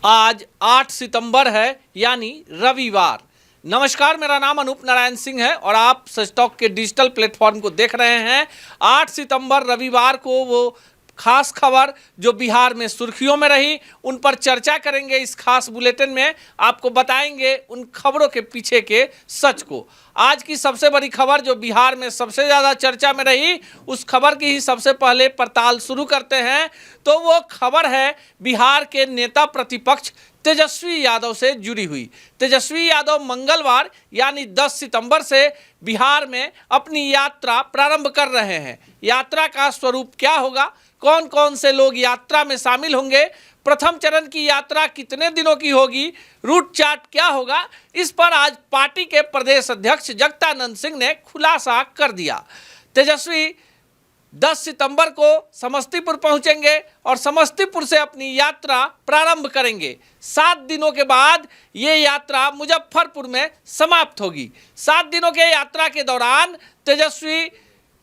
आज 8 सितंबर है यानी रविवार। नमस्कार, मेरा नाम अनूप नारायण सिंह है और आप सच टॉक के डिजिटल प्लेटफॉर्म को देख रहे हैं। 8 सितंबर रविवार को वो खास खबर जो बिहार में सुर्खियों में रही, उन पर चर्चा करेंगे। इस खास बुलेटिन में आपको बताएंगे उन खबरों के पीछे के सच को। आज की सबसे बड़ी खबर जो बिहार में सबसे ज़्यादा चर्चा में रही, उस खबर की ही सबसे पहले पड़ताल शुरू करते हैं। तो वो खबर है बिहार के नेता प्रतिपक्ष तेजस्वी यादव से जुड़ी हुई। तेजस्वी यादव मंगलवार यानी 10 सितंबर से बिहार में अपनी यात्रा प्रारंभ कर रहे हैं। यात्रा का स्वरूप क्या होगा, कौन कौन से लोग यात्रा में शामिल होंगे, प्रथम चरण की यात्रा कितने दिनों की होगी, रूट चार्ट क्या होगा, इस पर आज पार्टी के प्रदेश अध्यक्ष जगदानंद सिंह ने खुलासा कर दिया। तेजस्वी 10 सितंबर को समस्तीपुर पहुंचेंगे और समस्तीपुर से अपनी यात्रा प्रारंभ करेंगे। 7 दिनों के बाद ये यात्रा मुजफ्फरपुर में समाप्त होगी। 7 दिनों के यात्रा के दौरान तेजस्वी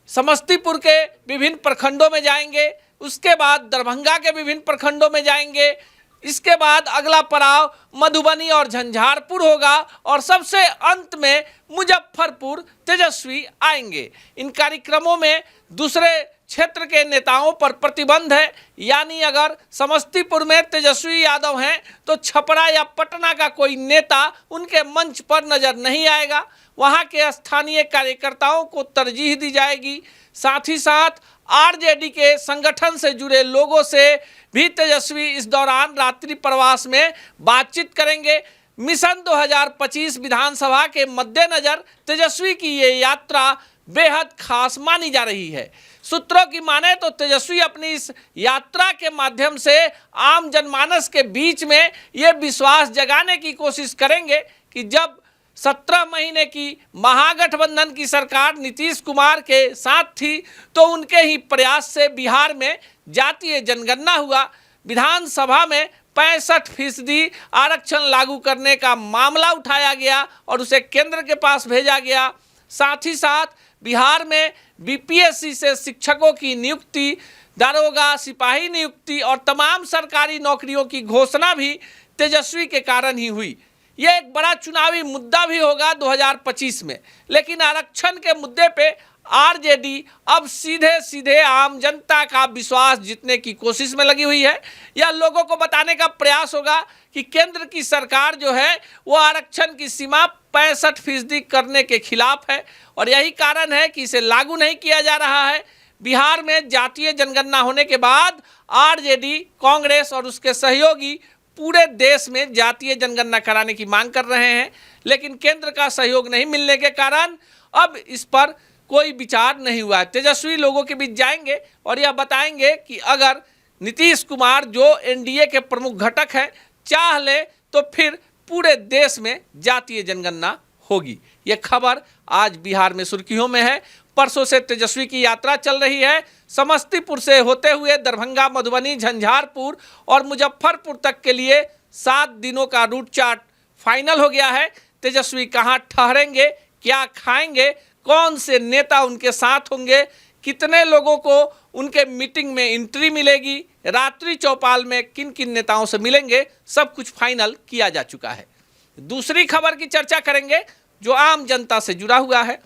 समस्तीपुर के विभिन्न प्रखंडों में जाएंगे, उसके बाद दरभंगा के विभिन्न प्रखंडों में जाएंगे, इसके बाद अगला पड़ाव मधुबनी और झंझारपुर होगा और सबसे अंत में मुजफ्फरपुर तेजस्वी आएंगे। इन कार्यक्रमों में दूसरे क्षेत्र के नेताओं पर प्रतिबंध है, यानी अगर समस्तीपुर में तेजस्वी यादव हैं तो छपरा या पटना का कोई नेता उनके मंच पर नजर नहीं आएगा। वहां के स्थानीय कार्यकर्ताओं को तरजीह दी जाएगी। साथ ही साथ आरजेडी के संगठन से जुड़े लोगों से भी तेजस्वी इस दौरान रात्रि प्रवास में बातचीत करेंगे। मिशन 2025 विधानसभा के मद्देनजर तेजस्वी की ये यात्रा बेहद खास मानी जा रही है। सूत्रों की माने तो तेजस्वी अपनी इस यात्रा के माध्यम से आम जनमानस के बीच में ये विश्वास जगाने की कोशिश करेंगे कि जब 17 महीने की महागठबंधन की सरकार नीतीश कुमार के साथ थी तो उनके ही प्रयास से बिहार में जातीय जनगणना हुआ। विधानसभा में 65% आरक्षण लागू करने का मामला उठाया गया और उसे केंद्र के पास भेजा गया। साथ ही साथ बिहार में बीपीएससी से शिक्षकों की नियुक्ति, दारोगा, सिपाही नियुक्ति और तमाम सरकारी नौकरियों की घोषणा भी तेजस्वी के कारण ही हुई। यह एक बड़ा चुनावी मुद्दा भी होगा 2025 में, लेकिन आरक्षण के मुद्दे पे आरजेडी अब सीधे सीधे आम जनता का विश्वास जीतने की कोशिश में लगी हुई है। यह लोगों को बताने का प्रयास होगा कि केंद्र की सरकार जो है वो आरक्षण की सीमा 65% करने के खिलाफ है और यही कारण है कि इसे लागू नहीं किया जा रहा है। बिहार में जातीय जनगणना होने के बाद आरजेडी, कांग्रेस और उसके सहयोगी पूरे देश में जातीय जनगणना कराने की मांग कर रहे हैं, लेकिन केंद्र का सहयोग नहीं मिलने के कारण अब इस पर कोई विचार नहीं हुआ है। तेजस्वी लोगों के बीच जाएंगे और यह बताएंगे कि अगर नीतीश कुमार जो एनडीए के प्रमुख घटक हैं चाह ले तो फिर पूरे देश में जातीय जनगणना होगी। ये खबर आज बिहार में सुर्खियों में है। परसों से तेजस्वी की यात्रा चल रही है। समस्तीपुर से होते हुए दरभंगा, मधुबनी, झंझारपुर और मुजफ्फरपुर तक के लिए 7 दिनों का रूट चार्ट फाइनल हो गया है। तेजस्वी कहाँ ठहरेंगे, क्या खाएंगे, कौन से नेता उनके साथ होंगे, कितने लोगों को उनके मीटिंग में एंट्री मिलेगी, रात्रि चौपाल में किन किन नेताओं से मिलेंगे, सब कुछ फाइनल किया जा चुका है। दूसरी खबर की चर्चा करेंगे जो आम जनता से जुड़ा हुआ है।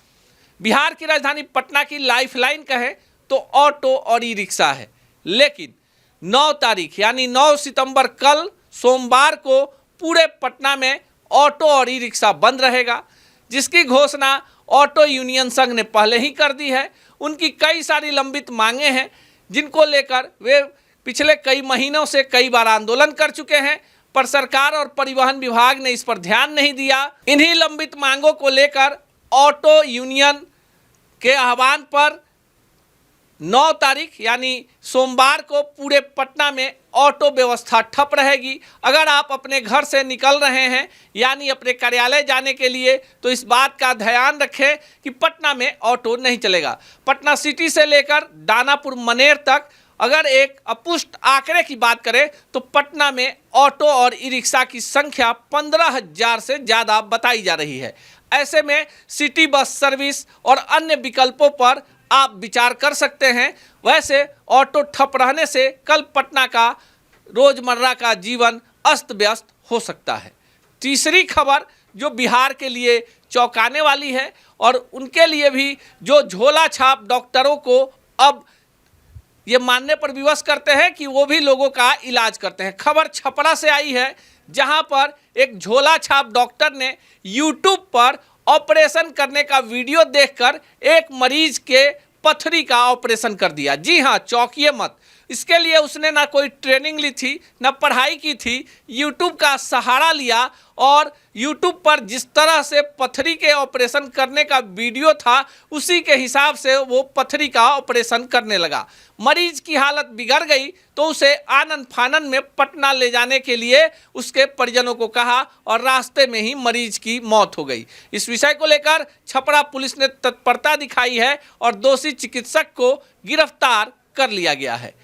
बिहार की राजधानी पटना की लाइफलाइन कहें तो ऑटो और ई रिक्शा है, लेकिन 9 तारीख यानी 9 सितंबर कल सोमवार को पूरे पटना में ऑटो और ई रिक्शा बंद रहेगा, जिसकी घोषणा ऑटो यूनियन संघ ने पहले ही कर दी है। उनकी कई सारी लंबित मांगे हैं जिनको लेकर वे पिछले कई महीनों से कई बार आंदोलन कर चुके हैं, पर सरकार और परिवहन विभाग ने इस पर ध्यान नहीं दिया। इन्हीं लंबित मांगों को लेकर ऑटो यूनियन के आह्वान पर 9 तारीख यानी सोमवार को पूरे पटना में ऑटो व्यवस्था ठप रहेगी। अगर आप अपने घर से निकल रहे हैं यानी अपने कार्यालय जाने के लिए तो इस बात का ध्यान रखें कि पटना में ऑटो नहीं चलेगा। पटना सिटी से लेकर दानापुर मनेर तक अगर एक अपुष्ट आंकड़े की बात करें तो पटना में ऑटो और ई रिक्शा की संख्या 15,000 से ज़्यादा बताई जा रही है। ऐसे में सिटी बस सर्विस और अन्य विकल्पों पर आप विचार कर सकते हैं। वैसे ऑटो ठप रहने से कल पटना का रोजमर्रा का जीवन अस्त व्यस्त हो सकता है। तीसरी खबर जो बिहार के लिए चौंकाने वाली है और उनके लिए भी जो झोला छाप डॉक्टरों को अब ये मानने पर विवश करते हैं कि वो भी लोगों का इलाज करते हैं। खबर छपरा से आई है, जहां पर एक झोला छाप डॉक्टर ने यूट्यूब पर ऑपरेशन करने का वीडियो देखकर एक मरीज के पथरी का ऑपरेशन कर दिया। जी हाँ, चौंकिए मत। इसके लिए उसने ना कोई ट्रेनिंग ली थी, ना पढ़ाई की थी, यूट्यूब का सहारा लिया और यूट्यूब पर जिस तरह से पथरी के ऑपरेशन करने का वीडियो था उसी के हिसाब से वो पथरी का ऑपरेशन करने लगा। मरीज की हालत बिगड़ गई तो उसे आनन फानन में पटना ले जाने के लिए उसके परिजनों को कहा और रास्ते में ही मरीज की मौत हो गई। इस विषय को लेकर छपरा पुलिस ने तत्परता दिखाई है और दोषी चिकित्सक को गिरफ्तार कर लिया गया है।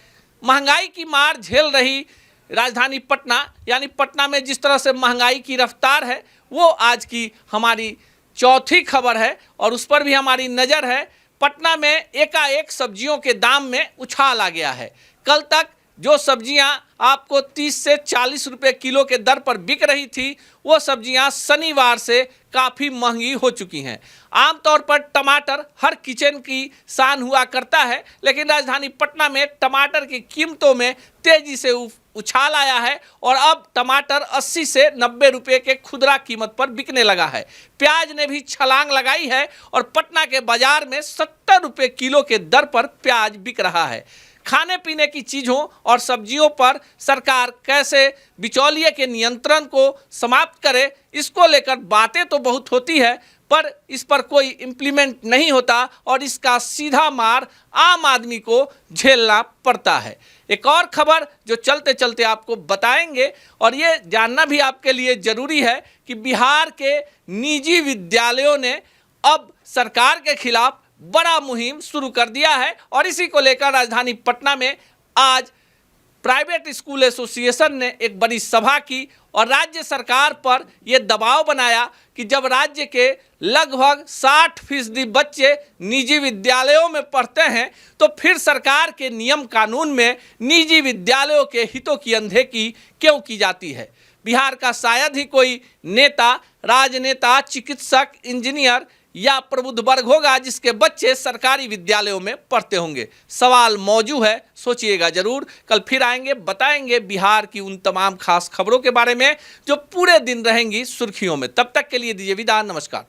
महंगाई की मार झेल रही राजधानी पटना, यानी पटना में जिस तरह से महंगाई की रफ्तार है, वो आज की हमारी चौथी खबर है और उस पर भी हमारी नज़र है। पटना में एकाएक सब्जियों के दाम में उछाल आ गया है। कल तक जो सब्जियां आपको 30 से 40 रुपए किलो के दर पर बिक रही थी, वो सब्जियां शनिवार से काफ़ी महंगी हो चुकी हैं। आमतौर पर टमाटर हर किचन की शान हुआ करता है, लेकिन राजधानी पटना में टमाटर की कीमतों में तेज़ी से उछाल आया है और अब टमाटर 80 से 90 रुपये के खुदरा कीमत पर बिकने लगा है। प्याज ने भी छलांग लगाई है और पटना के बाजार में 70 रुपये किलो के दर पर प्याज बिक रहा है। खाने पीने की चीज़ों और सब्जियों पर सरकार कैसे बिचौलिए के नियंत्रण को समाप्त करे, इसको लेकर बातें तो बहुत होती है, पर इस पर कोई इम्प्लीमेंट नहीं होता और इसका सीधा मार आम आदमी को झेलना पड़ता है। एक और खबर जो चलते चलते आपको बताएंगे और ये जानना भी आपके लिए ज़रूरी है कि बिहार के निजी विद्यालयों ने अब सरकार के खिलाफ बड़ा मुहिम शुरू कर दिया है और इसी को लेकर राजधानी पटना में आज प्राइवेट स्कूल एसोसिएशन ने एक बड़ी सभा की और राज्य सरकार पर यह दबाव बनाया कि जब राज्य के लगभग 60% बच्चे निजी विद्यालयों में पढ़ते हैं तो फिर सरकार के नियम कानून में निजी विद्यालयों के हितों की अनदेखी क्यों की जाती है। बिहार का शायद ही कोई नेता, राजनेता, चिकित्सक, इंजीनियर या प्रबुद्ध वर्ग होगा जिसके बच्चे सरकारी विद्यालयों में पढ़ते होंगे। सवाल मौजूद है, सोचिएगा जरूर। कल फिर आएंगे, बताएंगे बिहार की उन तमाम खास खबरों के बारे में जो पूरे दिन रहेंगी सुर्खियों में। तब तक के लिए दीजिए विदा, नमस्कार।